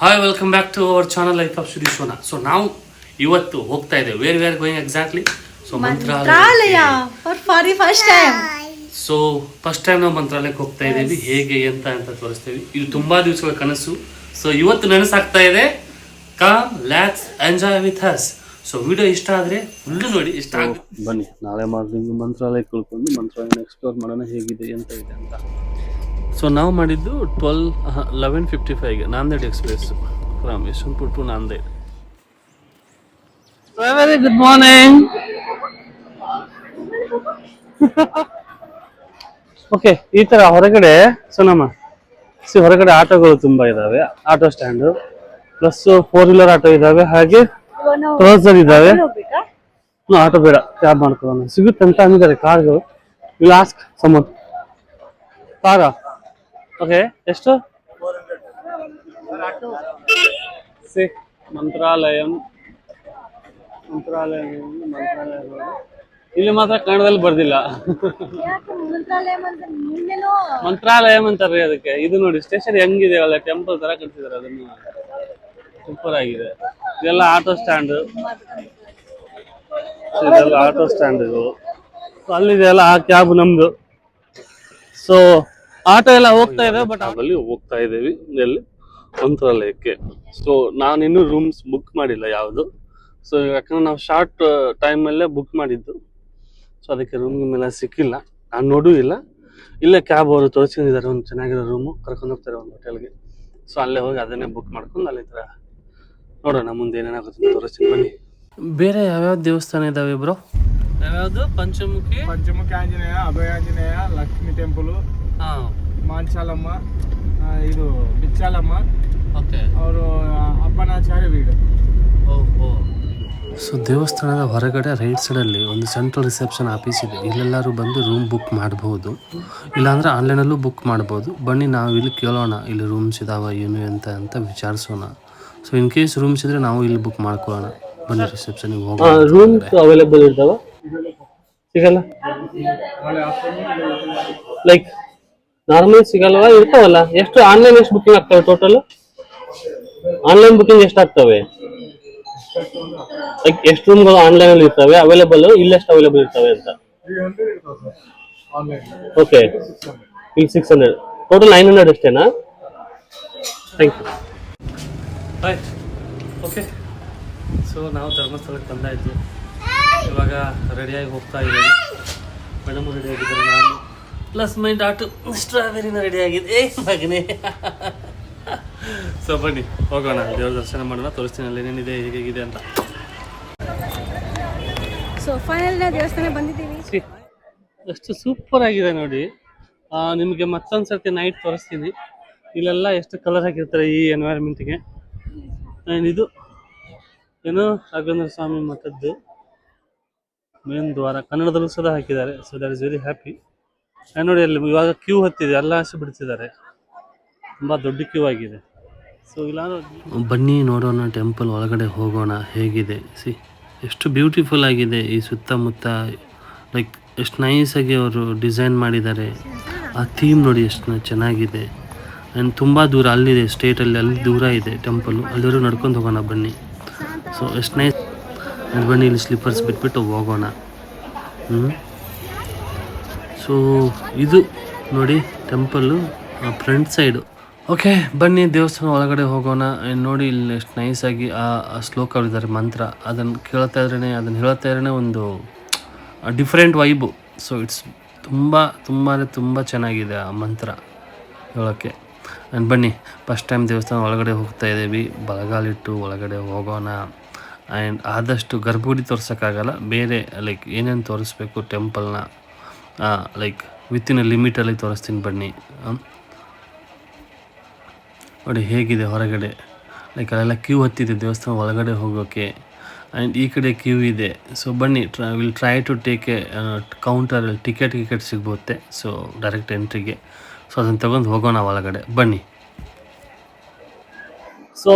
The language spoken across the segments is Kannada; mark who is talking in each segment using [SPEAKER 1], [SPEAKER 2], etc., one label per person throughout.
[SPEAKER 1] Hi welcome back to our channel life of ಸುದೀಶೋನ. ಸೊ ನಾವು ಇವತ್ತು ಹೋಗ್ತಾ ಇದ್ದೇವೆ. Where are going exactly? So Mantralaya so first time ನಾವು ಮಂತ್ರಾಲಯಕ್ಕೆ ಹೋಗ್ತಾ ಇದ್ದೀವಿ. ಹೇಗೆ ಎಂತ ಅಂತ ತೋರಿಸ್ತೀವಿ. ಇದು ತುಂಬಾ ದಿವಸಗಳ ಕನಸು. ಸೊ ಇವತ್ತು ನನಸಾಗ್ತಾ ಇದೆ. Come let's enjoy with us. So video ಇಷ್ಟ ಆದರೆ ಫುಲ್ಲು ನೋಡಿ. ಇಷ್ಟ ಬನ್ನಿ, ನಾಳೆ ಮಾರ್ನಿಂಗ್ ಮಂತ್ರಾಲಯಕ್ಕೆ ಉಳ್ಕೊಂಡು ಮಂತ್ರಾಲಯನ ಎಕ್ಸ್ಪ್ಲೋರ್ ಮಾಡೋಣ ಹೇಗಿದೆ ಎಂತ ಇದೆ ಅಂತ. ಸೊ ನಾವು ಮಾಡಿದ್ದು 11:55ಗೆ Nanded express from Yeshwantpur to Nanded. Very good morning. Okay, ಈ ತರ ಹೊರಗಡೆ ಸೋನಮ್ಮ ಹೊರಗಡೆ ಆಟೋಗಳು ತುಂಬಾ ಇದಾವೆ. Auto stand plus 4 wheeler auto ಇದಾವೆ, ಹಾಗೆ ಕ್ರೋಸರ್ ಇದಾವೆ. ಆಟೋ ಬೇಡ, ಕ್ಯಾಬ್ ಮಾಡ್ಕೊಳ್ಳೋಣ. ಸಿಗುತ್ತೆ ಅಂತ ಅಂದಿದ್ದಾರೆ ಕಾರ್ಗಳು. Will ask someone. ಕಾರಾ? ಓಕೆ, ಎಷ್ಟು? ಮಂತ್ರಾಲಯ ಇಲ್ಲಿ ಮಾತ್ರ ಕನ್ನಡದಲ್ಲಿ ಬರ್ದಿಲ್ಲ. ಮಂತ್ರಾಲಯಂ ಅಂತಾರ್ರಿ ಅದಕ್ಕೆ. ಇದು ನೋಡಿ ಸ್ಟೇಷನ್ ಹೆಂಗಿದೆ, ಒಳ್ಳೆ ಟೆಂಪಲ್ ತರ ಕಟ್ಸಿದಾರೆ. ಅದನ್ನು ಸೂಪರ್ ಆಗಿದೆ. ಇದೆಲ್ಲ ಆಟೋ ಸ್ಟ್ಯಾಂಡ್. ಇದೆಲ್ಲ ಆಟೋ ಸ್ಟ್ಯಾಂಡ್. ಇದು ಅಲ್ಲಿದೆಯಲ್ಲ ಆ ಕ್ಯಾಬ್ ನಮ್ದು. ಸೊ ಆಟೋ ಎಲ್ಲ ಹೋಗ್ತಾ ಇದೆ, ಬಟ್ ಅಲ್ಲಿ ಹೋಗ್ತಾ ಇದ್ದೀವಿ ಎಲ್ಲಿ ಮಂತ್ರಾಲಯಕ್ಕೆ. ಸೊ ನಾನಿನ್ನೂ ರೂಮ್ಸ್ ಬುಕ್ ಮಾಡಿಲ್ಲ ಯಾವುದು. ಸೊ ಯಾಕಂದ್ರೆ ನಾವು ಶಾರ್ಟ್ ಟೈಮಲ್ಲೇ ಬುಕ್ ಮಾಡಿದ್ದು. ಸೊ ಅದಕ್ಕೆ ರೂಮ್ ಎಲ್ಲ ಸಿಕ್ಕಿಲ್ಲ. ನಾನು ನೋಡೂ ಇಲ್ಲ. ಇಲ್ಲೇ ಕ್ಯಾಬ್ ಅವರು ತೋರಿಸ್ಕೊಂಡಿದ್ದಾರೆ ಒಂದು ಚೆನ್ನಾಗಿರೋ ರೂಮು, ಕರ್ಕೊಂಡು ಹೋಗ್ತಾರೆ ಒಂದು ಹೋಟೆಲ್ಗೆ. ಸೊ ಅಲ್ಲೇ ಹೋಗಿ ಅದನ್ನೇ ಬುಕ್ ಮಾಡ್ಕೊಂಡು ಅಲ್ಲಿ ಥರ ನೋಡೋಣ ಮುಂದೆ ಏನೇನಾಗುತ್ತೆ ತೋರಿಸ್ತೀನಿ ಬನ್ನಿ. ಬೇರೆ ಯಾವ್ಯಾವ ದೇವಸ್ಥಾನ ಇದಾವೆ ಬ್ರೋ? ಯಾವ್ಯಾವುದು? ಪಂಚಮುಖಿ ಆಂಜನೇಯ, ಅಭಯ ಆಂಜನೇಯ, ಲಕ್ಷ್ಮೀ ಟೆಂಪಲ್, ಮಾಂಚಾಲಮ್ಮ, ಇದು ಬಿಚ್ಚಾಲಮ್ಮ, ಅವರು ಅಪ್ಪನಾಚಾರ್ಯ ವೀಡು. ಓಹೋ. ಸೊ ದೇವಸ್ಥಾನದ ಹೊರಗಡೆ ರೈಟ್ ಸೈಡಲ್ಲಿ ಒಂದು ಸೆಂಟ್ರಲ್ ರಿಸೆಪ್ಷನ್ ಆಫೀಸ್ ಇದೆ. ಇಲ್ಲೆಲ್ಲರೂ ಬಂದು ರೂಮ್ ಬುಕ್ ಮಾಡಬಹುದು, ಇಲ್ಲಾಂದರೆ ಆನ್ಲೈನಲ್ಲೂ ಬುಕ್ ಮಾಡ್ಬೋದು. ಬನ್ನಿ ನಾವು ಇಲ್ಲಿ ಕೇಳೋಣ, ಇಲ್ಲಿ ರೂಮ್ಸ್ ಇದಾವ ಏನು ಅಂತ ವಿಚಾರಿಸೋಣ. ಸೊ ಇನ್ ಕೇಸ್ ರೂಮ್ಸ್ ಇದ್ರೆ ನಾವು ಇಲ್ಲಿ ಬುಕ್ ಮಾಡ್ಕೊಳ್ಳೋಣ. ಬನ್ನಿ ರಿಸೆಪ್ಷನ್ಗೆ ಹೋಗೋಣ. ರೂಮ್ಸ್ ಅವೈಲೇಬಲ್ ಇರ್ತಾವ? ಸಿಗಲ್ಲ? ಲೈಕ್ ನಾರ್ಮಲ್ ಸಿಗಲ್ವಾ? ಇರ್ತಾವಲ್ಲ. ಎಷ್ಟು ಆನ್ಲೈನ್ ಎಷ್ಟು ಬುಕಿಂಗ್ ಆಗ್ತವೆ ಟೋಟಲ್? ಆನ್ಲೈನ್ ಬುಕಿಂಗ್ ಎಷ್ಟು ಆಗ್ತವೆ? ಲೈಕ್ ಎಷ್ಟು ರೂಮ್ಗಳು ಆನ್ಲೈನ್ ಅಲ್ಲಿ ಇರ್ತವೆ ಅವೈಲೇಬಲ್? ಇಲ್ಲೆಷ್ಟು ಅವೈಲೇಬಲ್ ಇರ್ತವೆ ಅಂತ? ಓಕೆ, ಇಲ್ಲಿ 600, ಟೋಟಲ್ 900 ಅಷ್ಟೇನಾ? Thank you. Right, okay. So ನಾವು ಧರ್ಮಸ್ಥಳಕ್ಕೆ ಬಂದಾಯಿತು. ಇವಾಗ ರೆಡಿಯಾಗಿ ಹೋಗ್ತಾ ಇದ್ದೀವಿ. ಮೇಡಮ್ ರೆಡಿ ಆಗಿದ್ದಾರೆ, ನಾನು ಪ್ಲಸ್ ಮೈ ಡಾಟು ಸ್ಟ್ರಾಬೆರಿನ ರೆಡಿ ಆಗಿದೆ ಮಗನೇ. ಸೊ ಬನ್ನಿ ಹೋಗೋಣ, ದೇವ್ರ ದರ್ಶನ ಮಾಡೋಣ. ತೋರಿಸ್ತೀನಿ ಅಲ್ಲಿ ಏನೇನಿದೆ, ಹೇಗಿದೆ ಅಂತ.
[SPEAKER 2] ಸೊ ಫೈನಲ್ ದೇವಸ್ಥಾನ ಬಂದಿದ್ದೀವಿ.
[SPEAKER 1] ಎಷ್ಟು ಸೂಪರ್ ಆಗಿದೆ ನೋಡಿ. ನಿಮಗೆ ಮತ್ತೊಂದು ಸರ್ತಿ ನೈಟ್ ತೋರಿಸ್ತೀನಿ. ಇಲ್ಲೆಲ್ಲ ಎಷ್ಟು ಕಲರ್ ಹಾಕಿರ್ತಾರೆ ಈ ಎನ್ವೈರ್ಮೆಂಟ್ಗೆ. ಆ್ಯಂಡ್ ಇದು ಏನು ರಾಘವೇಂದ್ರ ಸ್ವಾಮಿ ಮಠದ್ದು ಮೇನ್ ದ್ವಾರ. ಕನ್ನಡದಲ್ಲೂ ಸಹ ಹಾಕಿದ್ದಾರೆ. So that is very happy. ನೋಡಿ ಅಲ್ಲಿ ಇವಾಗ ಕ್ಯೂ ಹತ್ತಿದೆ, ಎಲ್ಲ ಬಿಡ್ತಿದ್ದಾರೆ. ತುಂಬ ದೊಡ್ಡ ಕ್ಯೂ ಆಗಿದೆ. ಸೊ ಇಲ್ಲ ಬನ್ನಿ ನೋಡೋಣ, ಟೆಂಪಲ್ ಒಳಗಡೆ ಹೋಗೋಣ ಹೇಗಿದೆ. ಎಷ್ಟು ಬ್ಯೂಟಿಫುಲ್ ಆಗಿದೆ ಈ ಸುತ್ತಮುತ್ತ. ಲೈಕ್ ಎಷ್ಟು ನೈಸಾಗಿ ಅವರು ಡಿಸೈನ್ ಮಾಡಿದ್ದಾರೆ. ಆ ಥೀಮ್ ನೋಡಿ ಎಷ್ಟು ಚೆನ್ನಾಗಿದೆ. ಆ್ಯಂಡ್ ತುಂಬ ದೂರ ಅಲ್ಲಿದೆ, ಸ್ಟೇಟಲ್ಲಿ ಅಲ್ಲಿ ದೂರ ಇದೆ ಟೆಂಪಲ್ಲು. ಅಲ್ಲಿವರೆಗೂ ನಡ್ಕೊಂಡು ಹೋಗೋಣ ಬನ್ನಿ. ಸೊ ಎಷ್ಟು ನೈಸ್. ಬನ್ನಿ ಇಲ್ಲಿ ಸ್ಲಿಪ್ಪರ್ಸ್ ಬಿಟ್ಬಿಟ್ಟು ಹೋಗೋಣ. ಸೊ ಇದು ನೋಡಿ ಟೆಂಪಲ್ಲು ಫ್ರಂಟ್ ಸೈಡು. ಓಕೆ ಬನ್ನಿ ದೇವಸ್ಥಾನ ಒಳಗಡೆ ಹೋಗೋಣ. ನೋಡಿ ಇಲ್ಲಿ ಎಷ್ಟು ನೈಸಾಗಿ ಆ ಶ್ಲೋಕಗಳಿದ್ದಾರೆ, ಮಂತ್ರ. ಅದನ್ನು ಕೇಳ್ತಾ ಇದ್ರೇ, ಅದನ್ನು ಹೇಳ್ತಾ ಇದ್ರೇ ಒಂದು ಡಿಫ್ರೆಂಟ್ ವೈಬು. ಸೊ ಇಟ್ಸ್ ತುಂಬ ಚೆನ್ನಾಗಿದೆ ಆ ಮಂತ್ರ ಹೇಳೋಕ್ಕೆ. ಆ್ಯಂಡ್ ಬನ್ನಿ, ಫಸ್ಟ್ ಟೈಮ್ ದೇವಸ್ಥಾನ ಒಳಗಡೆ ಹೋಗ್ತಾ ಇದ್ದೀವಿ. ಬಲಗಾಲಿಟ್ಟು ಒಳಗಡೆ ಹೋಗೋಣ. ಆ್ಯಂಡ್ ಆದಷ್ಟು ಗರ್ಭಗುಡಿ ತೋರ್ಸೋಕ್ಕಾಗಲ್ಲ, ಬೇರೆ ಲೈಕ್ ಏನೇನು ತೋರಿಸ್ಬೇಕು ಟೆಂಪಲ್ನ ಲೈಕ್ ವಿತಿನ್ ಲಿಮಿಟಲ್ಲಿ ತೋರಿಸ್ತೀನಿ ಬನ್ನಿ. ನೋಡಿ ಹೇಗಿದೆ ಹೊರಗಡೆ. ಲೈಕ್ ಅಲ್ಲೆಲ್ಲ ಕ್ಯೂ ಹತ್ತಿದೆ ದೇವಸ್ಥಾನ ಒಳಗಡೆ ಹೋಗೋಕ್ಕೆ. ಆ್ಯಂಡ್ ಈ ಕಡೆ ಕ್ಯೂ ಇದೆ. ಸೊ ಬನ್ನಿ, will try to take a ಕೌಂಟರಲ್ಲಿ ಟಿಕೆಟ್ ಸಿಗ್ಬೋತ್ತೆ. ಸೊ ಡೈರೆಕ್ಟ್ ಎಂಟ್ರಿಗೆ. ಸೊ ಅದನ್ನು ತಗೊಂಡು ಹೋಗೋಣ ಒಳಗಡೆ ಬನ್ನಿ. ಸೊ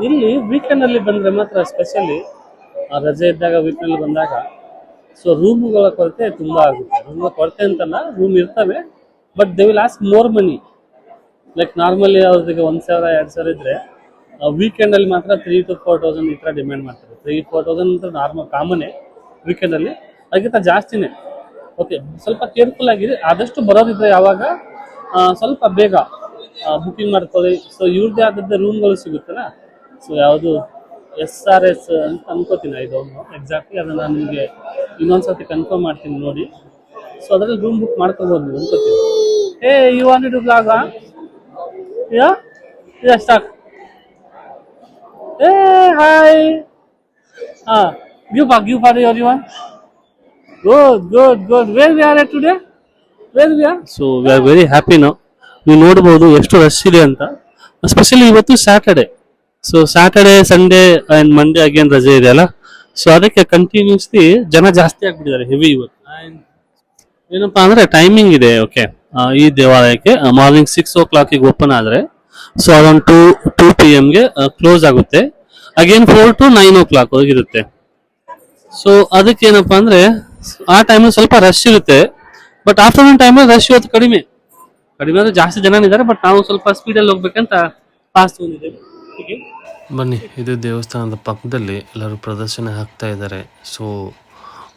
[SPEAKER 1] ಇಲ್ಲಿ ವೀಕೆಂಡಲ್ಲಿ ಬಂದರೆ ಮಾತ್ರ, ಸ್ಪೆಷಲಿ ರಜೆ ಇದ್ದಾಗ ವೀಕೆಂಡಲ್ಲಿ ಬಂದಾಗ, ಸೊ ರೂಮುಗಳ ಕೊರತೆ ತುಂಬ ಆಗುತ್ತೆ. ರೂಮ್ ಕೊರತೆ ಅಂತಲ್ಲ, ರೂಮ್ ಇರ್ತವೆ, but they will ask more money. Like normally ಅವ್ರಿಗೆ 1,000 2,000 ಇದ್ರೆ ವೀಕೆಂಡ್ ಅಲ್ಲಿ ಮಾತ್ರ 3,000 to 4,000 ಈ ತರ ಡಿಮ್ಯಾಂಡ್ ಮಾಡ್ತಾರೆ. 3,000 to 4,000 ನಾರ್ಮಲ್ ಕಾಮನ್ ವೀಕೆಂಡ್ ಅಲ್ಲಿ, ಅದಕ್ಕಿಂತ ಜಾಸ್ತಿನೇ. ಓಕೆ, ಸ್ವಲ್ಪ ಕೇರ್ಫುಲ್ ಆಗಿದೆ. ಆದಷ್ಟು ಬರೋದಿದ್ರೆ ಯಾವಾಗ ಸ್ವಲ್ಪ ಬೇಗ ಬುಕಿಂಗ್ ಮಾಡ್ಕೊಳ್ಳಿ. ಸೊ ಇವ್ರದ್ದೇ ಆದದ್ದು ರೂಮ್ಗಳು ಸಿಗುತ್ತಲ್ಲ, ಸೊ ಯಾವುದು SRS ಅಂತ ಅನ್ಕೋತೀನಿ, ಇದೊಂದು ಎಕ್ಸಾಕ್ಟ್ಲಿ ಅದನ್ನ ನಾನು ನಿಮಗೆ ಇನ್ನೊಂದ್ಸತಿ ಕನ್ಫರ್ಮ್ ಮಾಡ್ತೀನಿ ನೋಡಿ. ಸೊ ಅದ್ರಲ್ಲಿ ರೂಮ್ ಬುಕ್ ಮಾಡ್ಕೋಬಹುದು ನೀವು ಅನ್ಕೋತೀನಿ. You want to blog start. Hi, give for everyone. Good. Where we are at today? So we are very happy now. ನೀವು ನೋಡಬಹುದು ಎಷ್ಟು ರಶ್ ಇದೆ ಅಂತ. ಎಸ್ಪೆಷಲಿ ಇವತ್ತು Saturday. So Saturday, Sunday and Monday again ರಜೆ ಇದೆ ಅಲ್ಲ, ಸೊ ಅದಕ್ಕೆ ಕಂಟಿನ್ಯೂಸ್ಲಿ ಜನ ಜಾಸ್ತಿ ಆಗ್ಬಿಟ್ಟಿದ್ದಾರೆ, ಹೆವಿ ಇವತ್ತು. ಏನಪ್ಪಾ ಅಂದ್ರೆ ಟೈಮಿಂಗ್ ಇದೆ. ಓಕೆ, ಈ ದೇವಾಲಯಕ್ಕೆ ಮಾರ್ನಿಂಗ್ 6 o'clock ಓಪನ್ ಆದ್ರೆ, ಸೊ ಅರೌಂಡ್ 2 PM ಕ್ಲೋಸ್ ಆಗುತ್ತೆ. ಅಗೇನ್ 4 to 9 o'clock ಹೋಗಿರುತ್ತೆ. ಸೊ ಅದಕ್ಕೆ ಏನಪ್ಪಾ ಅಂದ್ರೆ ಆ ಟೈಮಲ್ಲಿ ಸ್ವಲ್ಪ ರಶ್ ಇರುತ್ತೆ. ಬಟ್ ಆಫ್ಟರ್ನೂನ್ ಟೈಮಲ್ಲಿ ರಶ್ ಇವತ್ತು ಕಡಿಮೆ ಅಂದ್ರೆ ಜಾಸ್ತಿ ಜನ ಇದ್ದಾರೆ. ಬಟ್ ನಾವು ಸ್ವಲ್ಪ ಸ್ಪೀಡಲ್ಲಿ ಹೋಗ್ಬೇಕಂತ ಪಾಸ್ ತಗೊಂಡಿದ್ದೇವೆ. ಬನ್ನಿ, ಇದು ದೇವಸ್ಥಾನದ ಪಕ್ಕದಲ್ಲಿ ಎಲ್ಲರೂ ಪ್ರದರ್ಶನ ಹಾಕ್ತಾ ಇದ್ದಾರೆ. ಸೊ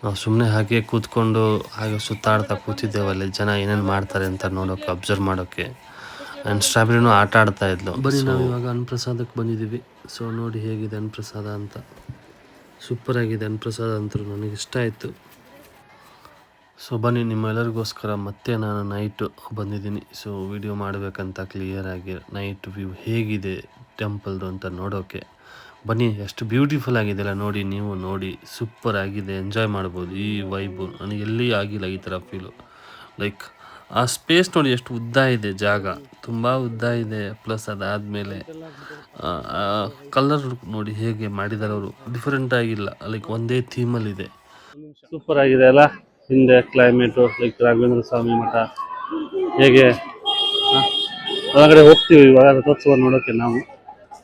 [SPEAKER 1] ನಾವು ಸುಮ್ಮನೆ ಹಾಗೆ ಕೂತ್ಕೊಂಡು ಹಾಗೆ ಸುತ್ತಾಡ್ತಾ ಕೂತಿದ್ದೇವಲ್ಲಿ, ಜನ ಏನೇನು ಮಾಡ್ತಾರೆ ಅಂತ ನೋಡೋಕೆ, ಅಬ್ಸರ್ವ್ ಮಾಡೋಕ್ಕೆ. ಆ್ಯಂಡ್ ಸ್ಟ್ರಾಬೆರಿನೂ ಆಟ ಆಡ್ತಾ ಇದ್ಲು. ಬನ್ನಿ, ನಾವು ಇವಾಗ ಅನ್ನಪ್ರಸಾದಕ್ಕೆ ಬಂದಿದ್ದೀವಿ. ಸೊ ನೋಡಿ ಹೇಗಿದೆ ಅನ್ನಪ್ರಸಾದ ಅಂತ. ಸೂಪರ್ ಆಗಿದೆ ಅನ್ನಪ್ರಸಾದ ಅಂತೂ, ನನಗೆ ಇಷ್ಟ ಆಯಿತು. ಸೊ ಬನ್ನಿ, ನಿಮ್ಮೆಲ್ಲರಿಗೋಸ್ಕರ ಮತ್ತೆ ನಾನು ನೈಟು ಬಂದಿದ್ದೀನಿ. ಸೊ ವಿಡಿಯೋ ಮಾಡಬೇಕಂತ ಕ್ಲಿಯರಾಗಿ ನೈಟ್ ವ್ಯೂ ಹೇಗಿದೆ ಟೆಂಪಲ್ದು ಅಂತ ನೋಡೋಕ್ಕೆ. ಬನ್ನಿ, ಎಷ್ಟು ಬ್ಯೂಟಿಫುಲ್ ಆಗಿದೆ ಅಲ್ಲ, ನೋಡಿ, ನೀವು ನೋಡಿ, ಸೂಪರ್ ಆಗಿದೆ. ಎಂಜಾಯ್ ಮಾಡ್ಬೋದು ಈ ವೈಬು. ನನಗೆ ಎಲ್ಲಿ ಆಗಿಲ್ಲ ಈ ಥರ ಫೀಲು. ಲೈಕ್ ಆ ಸ್ಪೇಸ್ ನೋಡಿ ಎಷ್ಟು ಉದ್ದ ಇದೆ, ಜಾಗ ತುಂಬ ಉದ್ದ ಇದೆ. ಪ್ಲಸ್ ಅದಾದಮೇಲೆ ಕಲರ್ ನೋಡಿ ಹೇಗೆ ಮಾಡಿದ್ದಾರೆ ಅವರು, ಡಿಫ್ರೆಂಟ್ ಆಗಿಲ್ಲ, ಲೈಕ್ ಒಂದೇ ಥೀಮಲ್ಲಿದೆ. ಸೂಪರ್ ಆಗಿದೆ ಅಲ್ಲ. ಹಿಂದೆ ಕ್ಲೈಮೇಟು, ಲೈಕ್ ರಾಘವೇಂದ್ರ ಸ್ವಾಮಿ ಮಠ ಹೇಗೆ. ಒಳಗಡೆ ಹೋಗ್ತೀವಿ ಇವಾಗ ರಥೋತ್ಸವ ನೋಡೋಕ್ಕೆ. ನಾವು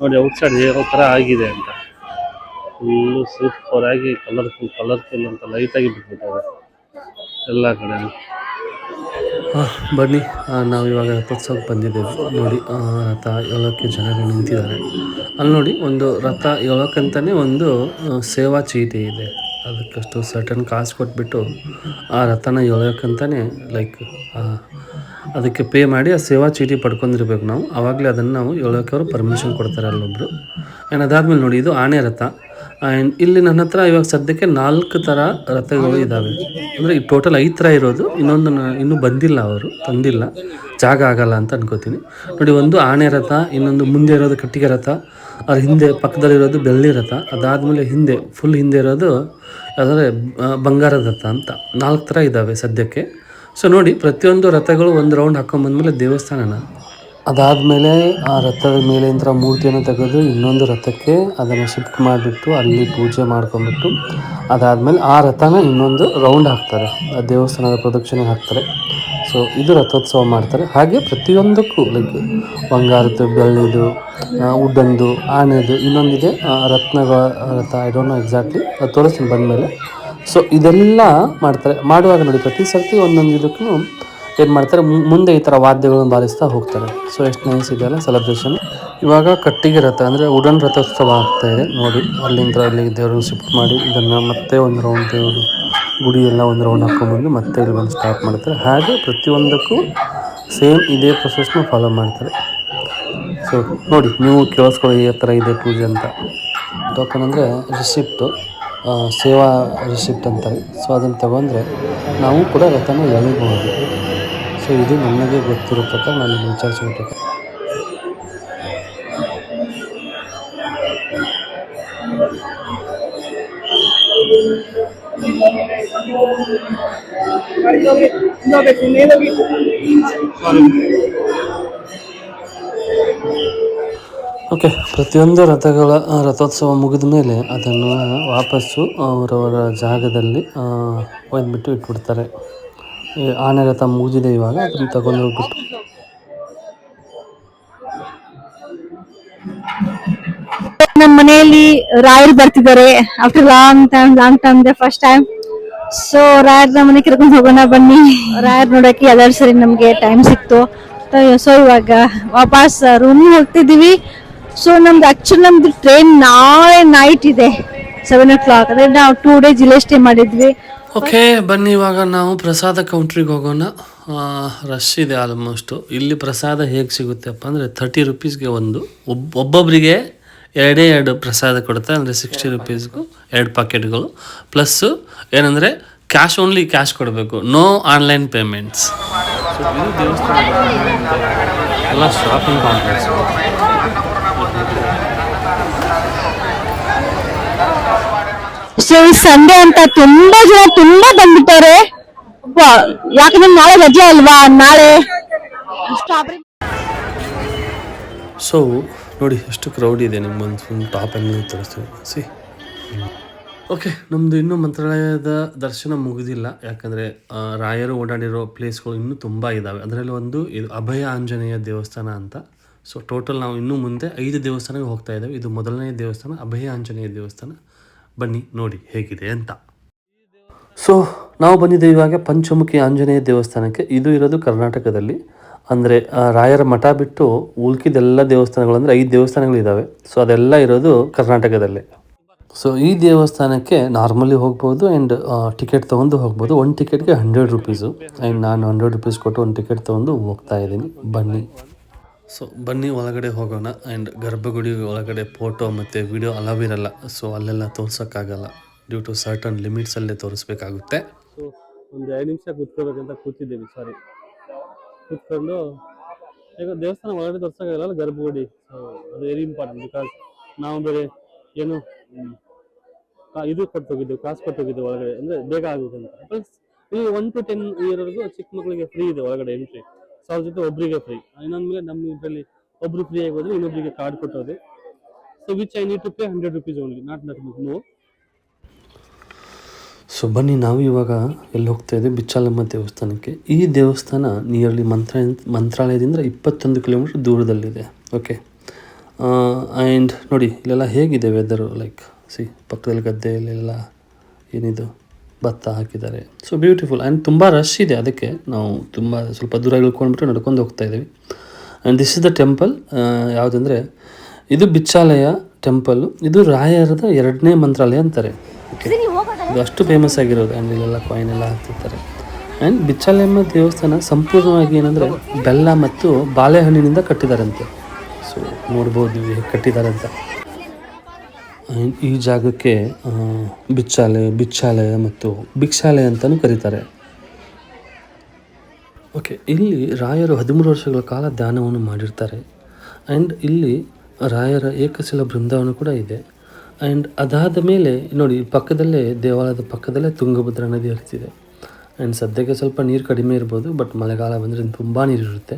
[SPEAKER 1] ನೋಡಿ ಔಟ್ಸೈಡ್ ಹೇಗೋ ಥರ ಆಗಿದೆ ಅಂತ, ಫುಲ್ಲು ಸೂಪರ್ ಆಗಿ ಕಲರ್ಫುಲ್ ಅಂತ ಲೈಟಾಗಿ ಬಿಟ್ಬಿಟ್ಟಾರೆ ಎಲ್ಲ ಕಡೆ. ಬನ್ನಿ, ನಾವು ಇವಾಗ ರಥೋತ್ಸವಕ್ಕೆ ಬಂದಿದ್ದೇವೆ. ನೋಡಿ, ರಥ ಎಳೋಕ್ಕೆ ಜನಗಳು ನಿಂತಿದ್ದಾರೆ. ಅಲ್ಲಿ ನೋಡಿ, ಒಂದು ರಥ ಎಳೋಕ್ಕಂತಲೇ ಒಂದು ಸೇವಾ ಚೀಟಿ ಇದೆ. ಅದಕ್ಕಷ್ಟು ಸರ್ಟನ್ ಕಾಸು ಕೊಟ್ಬಿಟ್ಟು ಆ ರಥನ ಎಳೆಯೋಕ್ಕಂತಲೇ ಲೈಕ್ ಅದಕ್ಕೆ ಪೇ ಮಾಡಿ ಆ ಸೇವಾ ಚೀಟಿ ಪಡ್ಕೊಂಡಿರ್ಬೇಕು ನಾವು. ಆವಾಗಲೇ ಅದನ್ನು ನಾವು ಎಳೆಯೋಕ್ಕೆ ಅವರು ಪರ್ಮಿಷನ್ ಕೊಡ್ತಾರೆ ಅಲ್ಲೊಬ್ಬರು. ಆ್ಯಂಡ್ ಅದಾದಮೇಲೆ ನೋಡಿ, ಇದು ಆನೆ ರಥ. ಆ್ಯಂಡ್ ಇಲ್ಲಿ ನನ್ನ ಹತ್ರ ಇವಾಗ ಸದ್ಯಕ್ಕೆ 4 ಥರ ರಥಗಳು ಇದ್ದಾವೆ. ಅಂದರೆ ಈ ಟೋಟಲ್ 5 ಥರ ಇರೋದು. ಇನ್ನೊಂದು ಇನ್ನೂ ಬಂದಿಲ್ಲ, ಅವರು ತಂದಿಲ್ಲ, ಜಾಗ ಆಗಲ್ಲ ಅಂತ ಅನ್ಕೋತೀನಿ. ನೋಡಿ, ಒಂದು ಆನೆ ರಥ, ಇನ್ನೊಂದು ಮುಂದೆ ಇರೋದು ಕಟ್ಟಿಗೆ ರಥ, ಅದ್ರ ಹಿಂದೆ ಪಕ್ಕದಲ್ಲಿರೋದು ಬೆಳ್ಳಿ ರಥ, ಅದಾದಮೇಲೆ ಹಿಂದೆ ಫುಲ್ ಹಿಂದೆ ಇರೋದು ಯಾವುದಾದ್ರೆ ಬಂಗಾರದ ರಥ ಅಂತ 4 ಥರ ಇದ್ದಾವೆ ಸದ್ಯಕ್ಕೆ. ಸೊ ನೋಡಿ, ಪ್ರತಿಯೊಂದು ರಥಗಳು ಒಂದು ರೌಂಡ್ ಹಾಕೊಂಡ್ಬಂದ್ಮೇಲೆ ದೇವಸ್ಥಾನನ, ಅದಾದಮೇಲೆ ಆ ರಥದ ಮೇಲಿಂದ ಮೂರ್ತಿಯನ್ನು ತೆಗೆದು ಇನ್ನೊಂದು ರಥಕ್ಕೆ ಅದನ್ನು ಶಿಫ್ಟ್ ಮಾಡಿಬಿಟ್ಟು ಅಲ್ಲಿ ಪೂಜೆ ಮಾಡ್ಕೊಂಬಿಟ್ಟು ಅದಾದಮೇಲೆ ಆ ರಥನ ಇನ್ನೊಂದು ರೌಂಡ್ ಹಾಕ್ತಾರೆ, ಆ ದೇವಸ್ಥಾನದ ಪ್ರದಕ್ಷಿಣೆ ಹಾಕ್ತಾರೆ. ಸೊ ಇದು ರಥೋತ್ಸವ ಮಾಡ್ತಾರೆ. ಹಾಗೆ ಪ್ರತಿಯೊಂದಕ್ಕೂ ಲೈಕ್ ಬಂಗಾರದ್ದು, ಬೆಳ್ಳಿದು, ಉಡ್ಡಂದು, ಆನೆದು, ಇನ್ನೊಂದಿದೆ ರತ್ನಗಳ ರಥ. ಐ ಡೋಂಟ್ ನೋ ಎಕ್ಸಾಕ್ಟ್ಲಿ, ಅದು ತೋರಿಸ್ತೀನಿ ಬಂದಮೇಲೆ. ಸೊ ಇದೆಲ್ಲ ಮಾಡ್ತಾರೆ. ಮಾಡುವಾಗ ನೋಡಿ, ಪ್ರತಿ ಸರ್ತಿ ಒಂದೊಂದು ಇದಕ್ಕೂ ಏನು ಮಾಡ್ತಾರೆ, ಮುಂದೆ ಈ ಥರ ವಾದ್ಯಗಳನ್ನು ಬಾರಿಸ್ತಾ ಹೋಗ್ತಾರೆ. ಸೊ ಎಷ್ಟು ನೈಸ್ ಇದೆಯಲ್ಲ ಸೆಲೆಬ್ರೇಷನ್. ಇವಾಗ ಕಟ್ಟಿಗೆ ರಥ ಅಂದರೆ ವುಡನ್ ರಥೋತ್ಸವ ಆಗ್ತಾ ಇದೆ ನೋಡಿ. ಅಲ್ಲಿಂದ ಅಲ್ಲಿಗೆ ದೇವರನ್ನು ಶಿಫ್ಟ್ ಮಾಡಿ ಇದನ್ನು ಮತ್ತೆ ಒಂದು ರೌಂಡ್ ದೇವರು ಗುಡಿ ಎಲ್ಲ ಒಂದು ರೌಂಡ್ ಹಾಕ್ಕೊಂಡ್ಬಂದು ಮತ್ತೆ ಇಲ್ಲಿ ಬಂದು ಸ್ಟಾರ್ಟ್ ಮಾಡ್ತಾರೆ. ಹಾಗೆ ಪ್ರತಿಯೊಂದಕ್ಕೂ ಸೇಮ್ ಇದೇ ಪ್ರೊಸೆಸ್ನ ಫಾಲೋ ಮಾಡ್ತಾರೆ. ಸೊ ನೋಡಿ, ನೀವು ಕೇಳಿಸ್ಕೊಳ್ಳಿ ಈ ಥರ ಇದೆ ಪೂಜೆ ಅಂತ. ಟೋಕನ್ ಅಂದರೆ ರಿಸಿಪ್ಟು, ಸೇವಾ ರಿಸಿಪ್ಟ್ ಅಂತಾರೆ. ಸೊ ಅದನ್ನು ತಗೊಂಡ್ರೆ ನಾವು ಕೂಡ ರಥನ ಎಳಿಬಹುದು. ಸೊ ಇದು ನನಗೆ ಗೊತ್ತಿರೋ ಪ್ರಕಾರ ನಾನು ವಿಚಾರಿಸ್ಬಿಟ್ಟು. ಓಕೆ, ಪ್ರತಿಯೊಂದು ರಥೋತ್ಸವ ಮುಗಿದ ಮೇಲೆ ಅದನ್ನು ವಾಪಸ್ಸು ಅವರವರ ಜಾಗದಲ್ಲಿ ಒಯ್ದುಬಿಟ್ಟು ಇಟ್ಬಿಡ್ತಾರೆ. ಆನೆ ರಥ ಮುಗಿದಿದೆ, ಇವಾಗ ಅದನ್ನು ತಗೊಂಡು ಹೋಗ್ಬಿಟ್ಟು
[SPEAKER 2] ನಮ್ಮ ಮನೆಯಲ್ಲಿ ರಾಯರು ಬರ್ತಿದ್ದಾರೆ. After long time first time. So ರಾಯರ್ನ ಮನೆ ಕರ್ಕೊಂಡು ಹೋಗೋಣ ಬನ್ನಿ. ರಾಯರ್ ನೋಡಕ್ಕೆ ಎಲ್ಲರೂ ಸರಿ ನಮ್ಗೆ ಟೈಮ್ ಸಿಕ್ತು. ಸೊ ಇವಾಗ ವಾಪಸ್ ರೂಮ್ ಹೋಗ್ತಿದೀವಿ. ಸೊ ನಮ್ದು ಟ್ರೈನ್ ನಾಳೆ ನೈಟ್ ಇದೆ 7 o'clock. ಅದೇ ನಾವು 2 days ಇಲ್ಲೇ ಸ್ಟೇ ಮಾಡಿದ್ವಿ.
[SPEAKER 3] ಓಕೆ ಬನ್ನಿ ಇವಾಗ ನಾವು ಪ್ರಸಾದ ಕೌಂಟ್ರಿಗೆ ಹೋಗೋಣ. ರಶ್ ಇದೆ ಆಲ್ಮೋಸ್ಟು. ಇಲ್ಲಿ ಪ್ರಸಾದ ಹೇಗೆ ಸಿಗುತ್ತೆಪ್ಪ ಅಂದರೆ 30 rupeesಗೆ ಒಂದು, ಒಬ್ಬೊಬ್ಬರಿಗೆ 2 ಪ್ರಸಾದ ಕೊಡುತ್ತೆ. ಅಂದರೆ 60 rupeesಗೂ 2 ಪಾಕೆಟ್ಗಳು. ಪ್ಲಸ್ಸು ಏನಂದರೆ ಓನ್ಲಿ ಕ್ಯಾಶ್ ಕೊಡಬೇಕು, ನೋ ಆನ್ಲೈನ್ ಪೇಮೆಂಟ್ಸ್. ಸೊ ಇದು ದೇವಸ್ಥಾನ ಎಲ್ಲ ಶಾಪಿಂಗ್ ಕಾಂಪ್ಲೆಕ್ಸ್.
[SPEAKER 2] ಸೊ ಸಂಡೇ ಅಂತ ತುಂಬಾ ಜನ ಬಂದ್ಬಿಟ್ಟಾರೆ. ಯಾಕಂದ್ರೆ ನಾಳೆ ರಜೆ ಅಲ್ವಾ, ನಾಳೆ
[SPEAKER 3] ಸೊ ನೋಡಿ ಎಷ್ಟು ಕ್ರೌಡ್ ಇದೆ. ನಿಮ್ಗೊಂದು ಫುಲ್ ಟಾಪ್ ಎಲ್ಲ ತೋರಿಸ್ತೀವಿ ಸಿ. ಓಕೆ, ನಮ್ಮದು ಇನ್ನೂ ಮಂತ್ರಾಲಯದ ದರ್ಶನ ಮುಗಿದಿಲ್ಲ. ಯಾಕಂದರೆ ರಾಯರು ಓಡಾಡಿರೋ ಪ್ಲೇಸ್ಗಳು ಇನ್ನೂ ತುಂಬ ಇದ್ದಾವೆ. ಅದರಲ್ಲಿ ಒಂದು ಇದು ಅಭಯ ಆಂಜನೇಯ ದೇವಸ್ಥಾನ ಅಂತ. ಸೊ ಟೋಟಲ್ ನಾವು ಇನ್ನೂ ಮುಂದೆ 5 ದೇವಸ್ಥಾನಕ್ಕೆ ಹೋಗ್ತಾ ಇದ್ದೇವೆ. ಇದು ಮೊದಲನೇ ದೇವಸ್ಥಾನ ಅಭಯ ಆಂಜನೇಯ ದೇವಸ್ಥಾನ. ಬನ್ನಿ ನೋಡಿ ಹೇಗಿದೆ ಅಂತ. ಸೊ ನಾವು ಬಂದಿದ್ದೇವೆ ಇವಾಗ ಪಂಚಮುಖಿ ಆಂಜನೇಯ ದೇವಸ್ಥಾನಕ್ಕೆ. ಇದು ಇರೋದು ಕರ್ನಾಟಕದಲ್ಲಿ. ಅಂದರೆ ರಾಯರ ಮಠ ಬಿಟ್ಟು ಉಳ್ಕಿದೆಲ್ಲ ದೇವಸ್ಥಾನಗಳು ಅಂದರೆ 5 ದೇವಸ್ಥಾನಗಳಿದ್ದಾವೆ. ಸೊ ಅದೆಲ್ಲ ಇರೋದು ಕರ್ನಾಟಕದಲ್ಲೇ. ಸೊ ಈ ದೇವಸ್ಥಾನಕ್ಕೆ ನಾರ್ಮಲಿ ಹೋಗ್ಬೋದು ಆ್ಯಂಡ್ ಟಿಕೆಟ್ ತೊಗೊಂಡು ಹೋಗ್ಬೋದು. ಒಂದು ಟಿಕೆಟ್ಗೆ 100 rupees. ಆ್ಯಂಡ್ ನಾನು 100 rupees ಕೊಟ್ಟು ಒಂದು ಟಿಕೆಟ್ ತೊಗೊಂಡು ಹೋಗ್ತಾ ಇದ್ದೀನಿ. ಬನ್ನಿ. ಸೊ ಬನ್ನಿ ಒಳಗಡೆ ಹೋಗೋಣ. ಆ್ಯಂಡ್ ಗರ್ಭಗುಡಿ ಒಳಗಡೆ ಫೋಟೋ ಮತ್ತು ವಿಡಿಯೋ ಅಲವ್ ಇರಲ್ಲ. ಸೊ ಅಲ್ಲೆಲ್ಲ ತೋರ್ಸೋಕ್ಕಾಗಲ್ಲ. ಡ್ಯೂ ಟು ಸರ್ಟನ್ ಲಿಮಿಟ್ಸಲ್ಲೇ ತೋರಿಸ್ಬೇಕಾಗುತ್ತೆ.
[SPEAKER 1] ಸೊ ಒಂದು 2 ನಿಮಿಷ ಕೂತ್ಕೋಬೇಕಂತ ಕೂತಿದ್ದೀವಿ. ಸಾರಿ, ಕೂತ್ಕೊಂಡು ಈಗ ದೇವಸ್ಥಾನ ಒಳಗಡೆ ತೋರ್ಸೋಕ್ಕಾಗಲ್ಲ, ಗರ್ಭಗುಡಿ. ಸೊ ಅದು ವೆರಿ ಇಂಪಾರ್ಟೆಂಟ್. ಬಿಕಾಸ್ ನಾವು ಬೇರೆ ಏನು ಇದು ಕೊಟ್ಟೋಗಿದ್ದೆವು, ಕಾಸು ಕೊಟ್ಟೋಗಿದ್ದೆವು ಒಳಗಡೆ, ಅಂದರೆ ಬೇಗ ಆಗುತ್ತೆ ಅಂತ. ಪ್ಲಸ್ ಇಲ್ಲಿ 1 to 10 ಇಯರ್ವರೆಗೂ ಚಿಕ್ಕ ಮಕ್ಕಳಿಗೆ ಫ್ರೀ ಇದೆ ಒಳಗಡೆ ಎಂಟ್ರಿ. ಸೊ ಅವ್ರ ಜೊತೆ ಒಬ್ಬರಿಗೆ ಫ್ರೀ. ಇನ್ನೊಂದ್ಮೇಲೆ ನಮ್ಮ ಇದರಲ್ಲಿ ಒಬ್ರು ಫ್ರೀ ಆಗಿ ಹೋದ್ರೆ ಇನ್ನೊಬ್ಬರಿಗೆ ಕಾರ್ಡ್ ಕೊಟ್ಟೋದು. So which I need to pay 100 rupees only, not more.
[SPEAKER 3] So ಬನ್ನಿ, ನಾವು ಇವಾಗ ಎಲ್ಲಿ ಹೋಗ್ತಾ ಇದ್ದೀವಿ? ಬಿಚ್ಚಾಲಮ್ಮ ದೇವಸ್ಥಾನಕ್ಕೆ. ಈ ದೇವಸ್ಥಾನ ನಿಯರ್ಲಿ ಮಂತ್ರಾಲಯದಿಂದ 21 ಕಿಲೋಮೀಟರ್ ದೂರದಲ್ಲಿದೆ. ಓಕೆ, ಆ್ಯಂಡ್ ನೋಡಿ ಇಲ್ಲೆಲ್ಲ ಹೇಗಿದೆ ವೆದರು. ಲೈಕ್ ಸಿ, ಪಕ್ಕದಲ್ಲಿ ಗದ್ದೆಯಲ್ಲೆಲ್ಲ ಏನಿದು ಭತ್ತ ಹಾಕಿದ್ದಾರೆ. ಸೊ ಬ್ಯೂಟಿಫುಲ್ ಆ್ಯಂಡ್ ತುಂಬ ರಶ್ ಇದೆ. ಅದಕ್ಕೆ ನಾವು ಸ್ವಲ್ಪ ದೂರ ಇಳ್ಕೊಂಡ್ಬಿಟ್ಟು ನಡ್ಕೊಂಡು ಹೋಗ್ತಾ ಇದ್ದೀವಿ. And this is the temple. ಯಾವುದಂದರೆ ಇದು ಬಿಚ್ಚಾಲಯ ಟೆಂಪಲ್ಲು. ಇದು ರಾಯರದ 2ನೇ ಮಂತ್ರಾಲಯ ಅಂತಾರೆ. ಓಕೆ, ಇದು ಅಷ್ಟು ಫೇಮಸ್ ಆಗಿರೋದು. ಆ್ಯಂಡ್ ಇಲ್ಲೆಲ್ಲ ಕಾಯಿನ್ ಎಲ್ಲ ಹಾಕ್ತಿರ್ತಾರೆ. ಆ್ಯಂಡ್ ಬಿಚ್ಚಾಲಮ್ಮ ದೇವಸ್ಥಾನ ಸಂಪೂರ್ಣವಾಗಿ ಏನಂದರೆ ಬೆಲ್ಲ ಮತ್ತು ಬಾಳೆಹಣ್ಣಿನಿಂದ ಕಟ್ಟಿದಾರಂತೆ. ಸೊ ನೋಡ್ಬೋದು ನೀವು ಹೇಗೆ ಕಟ್ಟಿದ್ದಾರೆ ಅಂತ. ಈ ಜಾಗಕ್ಕೆ ಬಿಚ್ಚಾಲಯ ಮತ್ತು ಭಿಕ್ಷಾಲಯ ಅಂತಲೂ ಕರೀತಾರೆ. ಓಕೆ, ಇಲ್ಲಿ ರಾಯರು 13 ವರ್ಷಗಳ ಕಾಲ ಧ್ಯಾನವನ್ನು ಮಾಡಿರ್ತಾರೆ. ಆ್ಯಂಡ್ ಇಲ್ಲಿ ರಾಯರ ಏಕಶಿಲಾ ಬೃಂದಾವನ ಕೂಡ ಇದೆ. ಆ್ಯಂಡ್ ಅದಾದ ಮೇಲೆ ನೋಡಿ ಪಕ್ಕದಲ್ಲೇ, ದೇವಾಲಯದ ಪಕ್ಕದಲ್ಲೇ ತುಂಗಭದ್ರಾ ನದಿ ಹರಿತಿದೆ. ಆ್ಯಂಡ್ ಸದ್ಯಕ್ಕೆ ಸ್ವಲ್ಪ ನೀರು ಕಡಿಮೆ ಇರ್ಬೋದು, ಬಟ್ ಮಳೆಗಾಲ ಬಂದರೆ ತುಂಬ ನೀರಿರುತ್ತೆ.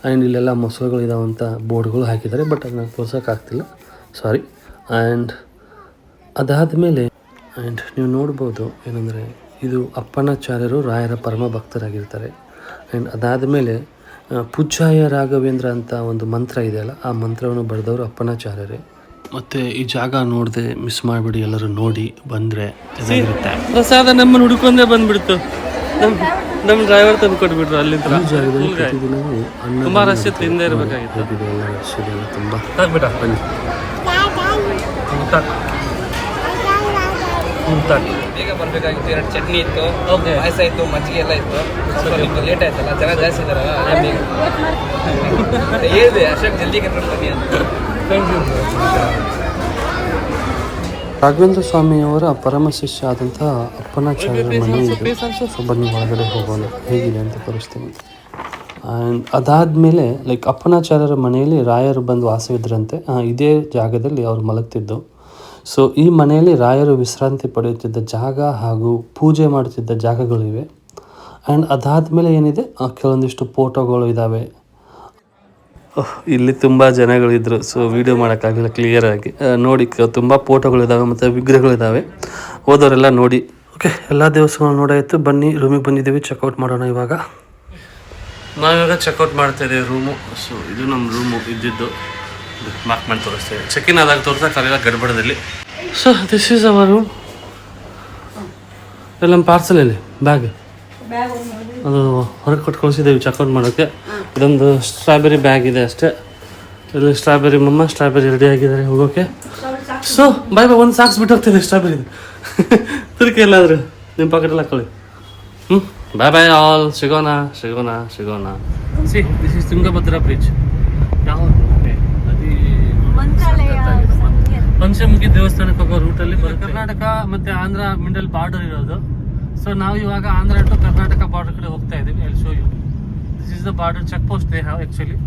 [SPEAKER 3] ಆ್ಯಂಡ್ ಇಲ್ಲೆಲ್ಲ ಮೊಸಳೆಗಳಿದಾವಂಥ ಬೋರ್ಡ್ಗಳು ಹಾಕಿದ್ದಾರೆ, ಬಟ್ ಅದನ್ನ ತೋರ್ಸೋಕ್ಕಾಗ್ತಿಲ್ಲ, ಸಾರಿ. ಆ್ಯಂಡ್ ಅದಾದ ಮೇಲೆ ನೀವು ನೋಡ್ಬೋದು ಏನಂದರೆ ಇದು ಅಪ್ಪಣ್ಣಾಚಾರ್ಯರು ರಾಯರ ಪರಮ ಭಕ್ತರಾಗಿರ್ತಾರೆ. ಆ್ಯಂಡ್ ಅದಾದ ಮೇಲೆ ಪೂಜ್ಯಾಯ ರಾಘವೇಂದ್ರ ಅಂತ ಒಂದು ಮಂತ್ರ ಇದೆಯಲ್ಲ, ಆ ಮಂತ್ರವನ್ನು ಬರೆದವರು ಅಪ್ಪಣ್ಣಾಚಾರ್ಯರೇ. ಮತ್ತು ಈ ಜಾಗ ನೋಡದೆ ಮಿಸ್ ಮಾಡಿಬಿಡಿ, ಎಲ್ಲರೂ ನೋಡಿ ಬಂದರೆ ಚೆನ್ನಾಗಿರುತ್ತೆ.
[SPEAKER 1] ಪ್ರಸಾದ ನಮ್ಮನ್ನು ಹುಡುಕೊಂಡೇ ಬಂದ್ಬಿಡ್ತು. ನಮ್ಮ ಡ್ರೈವರ್ ತಂದು ಕೊಟ್ಬಿಟ್ರು. ಅಲ್ಲಿ
[SPEAKER 3] ಜಾಗದಲ್ಲಿ ಪ್ರತಿದಿನವೂ
[SPEAKER 1] ತುಂಬ ರಶ್ ಇತ್ತು, ಹಿಂದೆ ಇರಬೇಕಾಗಿತ್ತು.
[SPEAKER 3] ಎಲ್ಲ ರಶ್ ಇದೆ ತುಂಬ.
[SPEAKER 1] ಬನ್ನಿ
[SPEAKER 4] ಬೇಗ ಬರಬೇಕಾಗಿತ್ತು. 2 ಚಟ್ನಿ ಇತ್ತು, ಪಾಯಸ ಇತ್ತು, ಮಜ್ಜಿಗೆ ಎಲ್ಲ ಇತ್ತು. ಸ್ವಲ್ಪ ನಿಮ್ದು ಲೇಟ್ ಆಯ್ತಲ್ಲ, ಜನ ಜಾಸ್ತಿ ಇದ್ದಾರಲ್ಲ, ಹೇಳಿದೆ ಅಷ್ಟೊಂದು ಜಲ್ದಿ ಕರ್ಕೊಂಡು ಬನ್ನಿ ಅಂತ.
[SPEAKER 3] ರಾಘವೇಂದ್ರ ಸ್ವಾಮಿಯವರ ಪರಮ ಶಿಷ್ಯ ಆದಂತಹ ಅಪ್ಪಣ್ಣಾಚಾರ್ಯರ ಮನೆ ಇದೆ. ಸೊ ಬನ್ನಿ ಒಳಗಡೆ ಹೋಗೋಣ, ಹೇಗಿದೆ ಅಂತ ತೋರಿಸ್ತೀನಿ. ಆ್ಯಂಡ್ ಅದಾದಮೇಲೆ ಲೈಕ್ ಅಪ್ಪಣ್ಣಾಚಾರ್ಯರ ಮನೆಯಲ್ಲಿ ರಾಯರು ಬಂದು ವಾಸವಿದ್ರಂತೆ. ಇದೇ ಜಾಗದಲ್ಲಿ ಅವರು ಮಲಗ್ತಿದ್ದು. ಸೊ ಈ ಮನೆಯಲ್ಲಿ ರಾಯರು ವಿಶ್ರಾಂತಿ ಪಡೆಯುತ್ತಿದ್ದ ಜಾಗ ಹಾಗೂ ಪೂಜೆ ಮಾಡುತ್ತಿದ್ದ ಜಾಗಗಳಿವೆ. ಆ್ಯಂಡ್ ಅದಾದಮೇಲೆ ಏನಿದೆ, ಕೆಲವೊಂದಿಷ್ಟು ಫೋಟೋಗಳು ಇದ್ದಾವೆ. ಇಲ್ಲಿ ತುಂಬ ಜನಗಳಿದ್ದರು. ಸೊ ವೀಡಿಯೋ ಮಾಡೋಕ್ಕಾಗಲಿಲ್ಲ ಕ್ಲಿಯರಾಗಿ. ನೋಡಿ ತುಂಬ ಫೋಟೋಗಳಿದ್ದಾವೆ ಮತ್ತು ವಿಗ್ರಹಗಳಿದ್ದಾವೆ. ಹೋದವರೆಲ್ಲ ನೋಡಿ. ಓಕೆ, ಎಲ್ಲ ದೇವಸ್ಥಾನ ನೋಡಾಯಿತು. ಬನ್ನಿ ರೂಮಿಗೆ ಬಂದಿದ್ದೀವಿ, ಚೆಕ್ಔಟ್ ಮಾಡೋಣ ಇವಾಗ. ನಾವಿವಾಗ ಚೆಕ್ಔಟ್ ಮಾಡ್ತಾಯಿದ್ದೀವಿ ರೂಮು. ಸೊ ಇದು ನಮ್ಮ ರೂಮು ಇದ್ದಿದ್ದು. ಮಾರ್ಕ್ ಮಾಡಿ ತೋರಿಸ್ತೇವೆ. ಚೆಕ್-ಇನ್ ಆದಾಗ ತೋರಿಸೋಕ್ಕಾಗಲಿಲ್ಲ ಗಡ್ಬಡದಲ್ಲಿ. So this is our room. ಎಲ್ಲ ನಮ್ಮ ಪಾರ್ಸಲಲ್ಲಿ ಬ್ಯಾಗ್ ಅದು ಹೊರಗೆ ಕೊಟ್ಟು ಕಳಿಸಿದ್ದೇವೆ ಚೆಕ್ಔಟ್ ಮಾಡೋಕ್ಕೆ. ಇದೊಂದು ಸ್ಟ್ರಾಬೆರಿ ಬ್ಯಾಗ್ ಇದೆ ಅಷ್ಟೇ.
[SPEAKER 1] ಇಲ್ಲಿ ಸ್ಟ್ರಾಬೆರಿ ಮಮ್ಮ ಸ್ಟ್ರಾಬೆರಿ ರೆಡಿ ಆಗಿದ್ದಾರೆ ಹೋಗೋಕೆ. ಸೊ ಬಾಯ್ ಬಾಯ್. ಒಂದು ಸಾಕ್ಸ್ ಬಿಟ್ಟು ಹೋಗ್ತೇನೆ ಸ್ಟ್ರಾಬೆರಿ ತಿರ್ಗಿ ಎಲ್ಲಾದ್ರು ನಿಮ್ಮ ಪಾಕೆಟಲ್ಲಿ ಹಾಕೊಳ್ಳಿ. Bye bye all. ಸಿಗೋಣ. See this is Tungabhadra bridge. ಯಾವ ಪಂಚಮುಖಿ ದೇವಸ್ಥಾನಕ್ಕೆ ಹೋಗೋ ರೂಟಲ್ಲಿ ಕರ್ನಾಟಕ ಮತ್ತೆ ಆಂಧ್ರ ಮಿಡಲ್ ಬಾರ್ಡರ್ ಇರೋದು. ಸೊ ನಾವು ಇವಾಗ ಆಂಧ್ರ ಟು ಕರ್ನಾಟಕ ಬಾರ್ಡರ್ ಕಡೆ ಹೋಗ್ತಾ ಇದ್ದೀವಿ. I will show you. This is the border check post they have actually.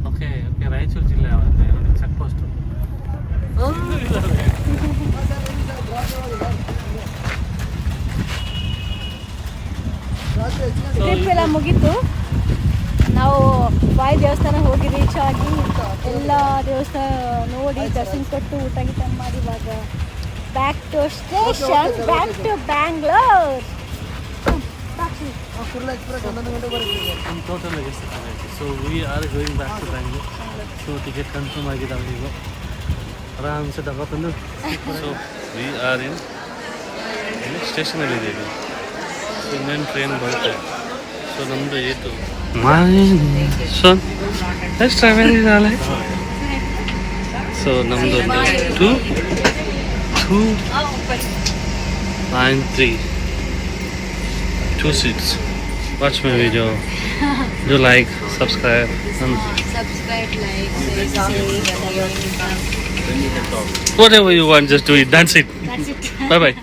[SPEAKER 1] Okay Raichur ಜಿಲ್ಲೆ ಚೆಕ್ ಪೋಸ್ಟ್.
[SPEAKER 2] ಟ್ರಿಪ್ ಎಲ್ಲ ಮುಗೀತು. ನಾವು ಬಾಯಿ ದೇವಸ್ಥಾನ ಹೋಗಿ ರೀಚ್ ಆಗಿ ಎಲ್ಲ ದೇವಸ್ಥಾನ ನೋಡಿ ದರ್ಶನ ಕೊಟ್ಟು ಊಟ ಗೀಟ ಮಾಡಿ ಇವಾಗ back to station, back to Bangalore.
[SPEAKER 1] Total so we are going back to Bangalore. So ticket confirm ಆಗಿದ್ದಾವೆ ಈಗ ಆರಾಮ್ಸೆ ತಗೊಬಂದು. ಸೊ ವಿ ಆರ್ ಇನ್ ಸ್ಟೇಷನಲ್ಲಿ ಇದ್ದೀವಿ. ಸೊ ಇನ್ನೇನು ಟ್ರೈನ್ ಬರುತ್ತೆ. ಸೊ ನಮ್ಮದು ಏತು ಸೊ ಎಷ್ಟು ಟ್ರಾವೆಲ್ ಇದ್ದಾಳೆ. ಸೊ ನಮ್ಮದು 293 2 seats. Watch my video. Do like, subscribe, and whatever you want, just do it. That's it. Bye bye.